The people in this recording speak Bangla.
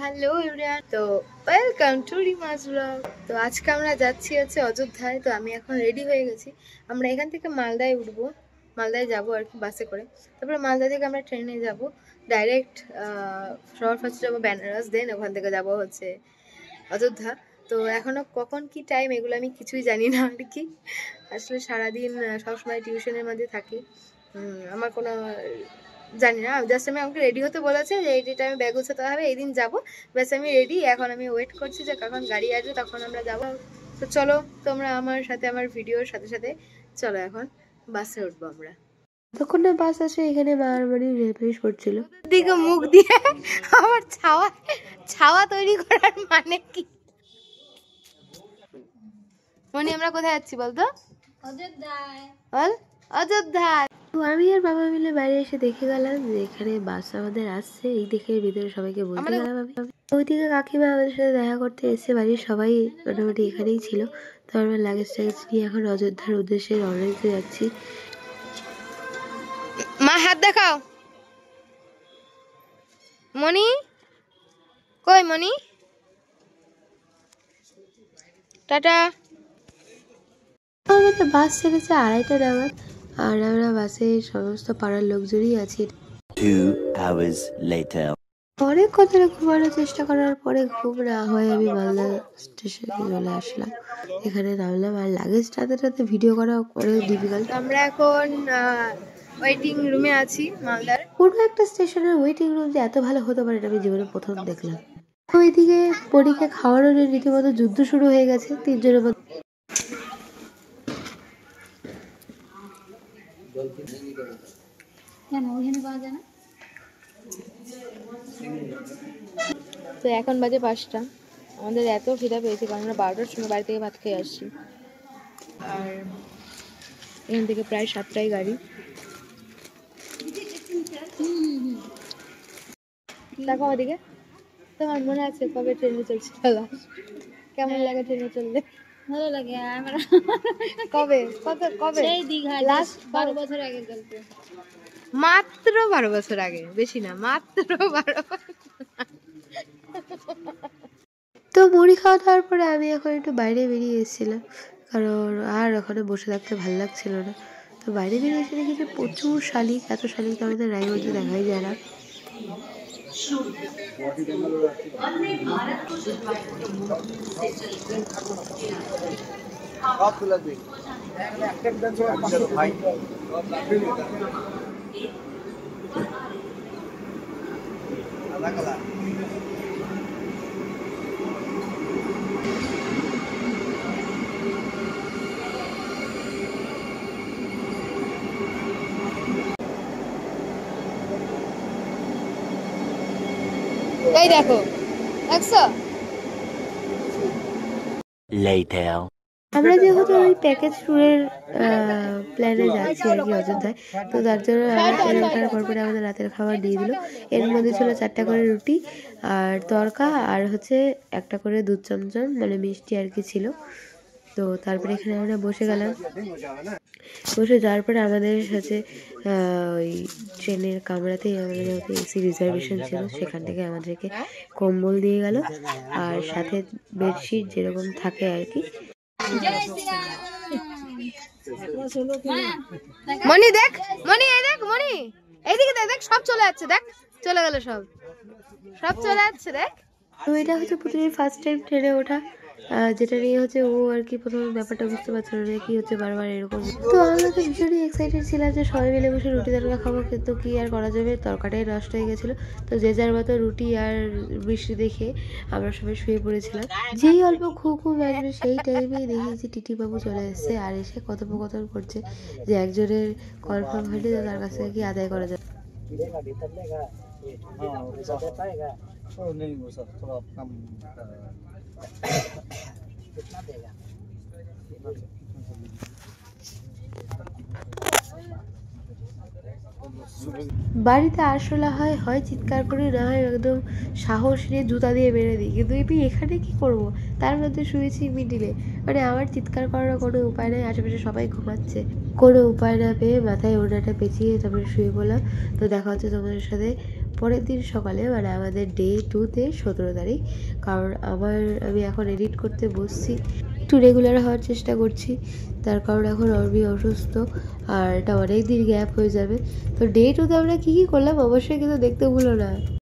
হ্যালো এভরিওয়ান, তো ওয়েলকাম টু রিমাস ব্লগ। তো আজকে আমরা যাচ্ছি অযোধ্যায়। তো আমি এখন রেডি হয়ে গেছি। আমরা এখান থেকে মালদায় উঠবো, মালদায় যাবো আর কি বাসে করে। তারপরে মালদা থেকে আমরা ট্রেনে যাব ডাইরেক্ট। সবার ফার্স্ট যাবো বেনারস, দেন ওখান থেকে যাবো অযোধ্যা। তো এখনো কখন কি টাইম এগুলো আমি কিছুই জানি না আর কি। আসলে সারাদিন সবসময় টিউশনের মধ্যে থাকি, আমার কোনো জানি না। জাস্ট আমাকে রেডি হতে বলেছে যে এই টাইমে ব্যাগ গোছাতে হবে, এই দিন যাবো। ব্যাস আমি রেডি। এখন আমি ওয়েট করছি যে কখন গাড়ি আসবে, তখন আমরা যাবো। তো চলো তোমরা আমার সাথে, আমার ভিডিওর সাথে সাথে চলো এখন বাসে উঠবো আমরা। তখন না বাস আসে, এখানে মারমারি রেফ্রেশ করছিল, দিকে মুখ দিয়ে আমার ছাওয়া ছাওয়া তৈরি করার মানে কি? মনি আমরা কোথায় যাচ্ছি বলতো? অযোধ্যায়। বল অযোধ্যায়। তো আমি আর বাবা মিলে বাইরে এসে দেখে গেলাম যে এখানে বাস আমাদের আসছে। এই দেখে ভিতরে সবাইকে বলতে গেলাম আমি। ওইদিকে কাকিমা আমাদের সাথে দেখা করতে এসে, বাড়ির সবাই মোটামুটি এখানেই ছিল। তো আমরা লাগেজ টাগেজ নিয়ে এখন অযোধ্যার উদ্দেশ্যে রওনা দিতে যাচ্ছি। মা হাত দেখাও। মনি কই? মনি টাটা। আমাদের বাস ছেড়েছে 2:30 নাগাদ, আর আমরা বাসে সমস্ত পাড়ার লোকজনই আছি। 2 hours later. অনেক কথা ঘুমানোর চেষ্টা করার পরে ঘুম না হয়ে আমি মালদা স্টেশনে চলে আসলাম। এখানে নামলাম, আর লাগেজ টাতে ভিডিও করা অনেক ডিফিকাল্ট। আমরা এখন ওয়েটিং রুমে আছি মালদার। কোনো একটা স্টেশনের ওয়েটিং রুম যে এত ভালো হতে পারে এটা আমি জীবনে প্রথম দেখলাম। ওইদিকে পরীক্ষা খাওয়ানোর রীতিমতো যুদ্ধ শুরু হয়ে গেছে 3 জনের মধ্যে। তো এখন বাজে 5টা। আমাদের এত খিদা পেয়েছে কারণ আমরা 12টার সময় বাড়ি থেকে ভাত খেয়ে আসছি, আর এখান থেকে প্রায় 7টায় গাড়ি। দেখো ওদিকে, তোমার মনে আছে কবে ট্রেনে চলছিল? কেমন লাগে ট্রেনে চললে? ভালো লাগে আমার। কবে কবে? সেই দীঘা লাস্ট 12 বছর আগে গল্প। মাত্র 12 বছর আগে, বেশি না, মাত্র 12 বছর। তো মুড়ি খাওয়া দাওয়ার পরে আমি এখন একটু বাইরে বেরিয়ে এসেছিলাম, কারণ আর ওখানে বসে থাকতে ভালো লাগছিল না। তো বাইরে বেরিয়ে এসে দেখি যে প্রচুর শালিক। এত শালিক তো আমাদের রায়গঞ্জে দেখাই যায় না। এই দেখো, দেখছো? Later. আমরা যেহেতু ওই প্যাকেজ ট্যুরের প্ল্যানে যাচ্ছি আর কি অযোধ্যায়, তো তার জন্য ওঠার পরপরে আমাদের রাতের খাবার দিয়ে দিল। এর মধ্যে ছিল 4টা করে রুটি আর তরকা, আর হচ্ছে একটা করে দুধ চমচম, মানে মিষ্টি আর কি ছিল। তো তারপরে এখানে আমরা বসে গেলাম। বসে যাওয়ার পরে আমাদের সাথে ওই ট্রেনের কামরাতেই আমাদের এসি রিজার্ভেশন ছিল, সেখান থেকে আমাদেরকে কম্বল দিয়ে গেল, আর সাথে বেডশিট যেরকম থাকে আর কি। মনি দেখ, মনি এই দেখ, মনি এইদিকে দেখ, দেখ সব চলে যাচ্ছে, দেখ চলে গেল, সব চলে যাচ্ছে দেখ। তো এটা হচ্ছে পুতুলির ফার্স্ট টাইম ট্রেনে ওঠা, যেটা নিয়ে হচ্ছে ও আর কি প্রথমে ব্যাপারটা বুঝতে পারছিল না কি হচ্ছে বারবার এরকম। তো আমরা তো ভীষণই এক্সাইটেড ছিলাম যে সবাই মিলে বসে রুটি তরকা খাবো, কিন্তু কি আর করা যাবে, তরকাটাই নষ্ট হয়ে গেছিলো। তো যে যার মতো রুটি আর বৃষ্টি দেখে আমরা সবাই শুয়ে পড়েছিলাম। যেই অল্প ঘুম আসবে সেই টাইমেই দেখেছি টিটি বাবু চলে এসছে, আর এসে কথোপকথন করছে যে একজনের কনফার্ম হলে তার কাছ থেকে কি আদায় করা যাবে। বাড়িতে আরশোলা হয় চিৎকার করে, না হয় একদম সাহস নিয়ে জুতা দিয়ে মেরে দিই, কিন্তু আমি এখানে কি করব? তার মধ্যে শুয়েছি মিডিলে, মানে আমার চিৎকার করার কোনো উপায় নেই, আশেপাশে সবাই ঘুমাচ্ছে। কোনো উপায় না পেয়ে মাথায় ওড়নাটা পেঁচিয়ে তারপরে শুয়ে পড়লাম। তো দেখা হচ্ছে তোমাদের সাথে পরের দিন সকালে মানে আমাদের ডে 2-তে 17 তারিখ। কারণ আমি এখন এডিট করতে বসছি, একটু রেগুলার হওয়ার চেষ্টা করছি, তার কারণ এখন অর্বি অসুস্থ আর এটা অনেক দিন গ্যাপ হয়ে যাবে। তো ডে 2-তে আমরা কী কী করলাম অবশ্যই কিন্তু দেখতে ভুলো না।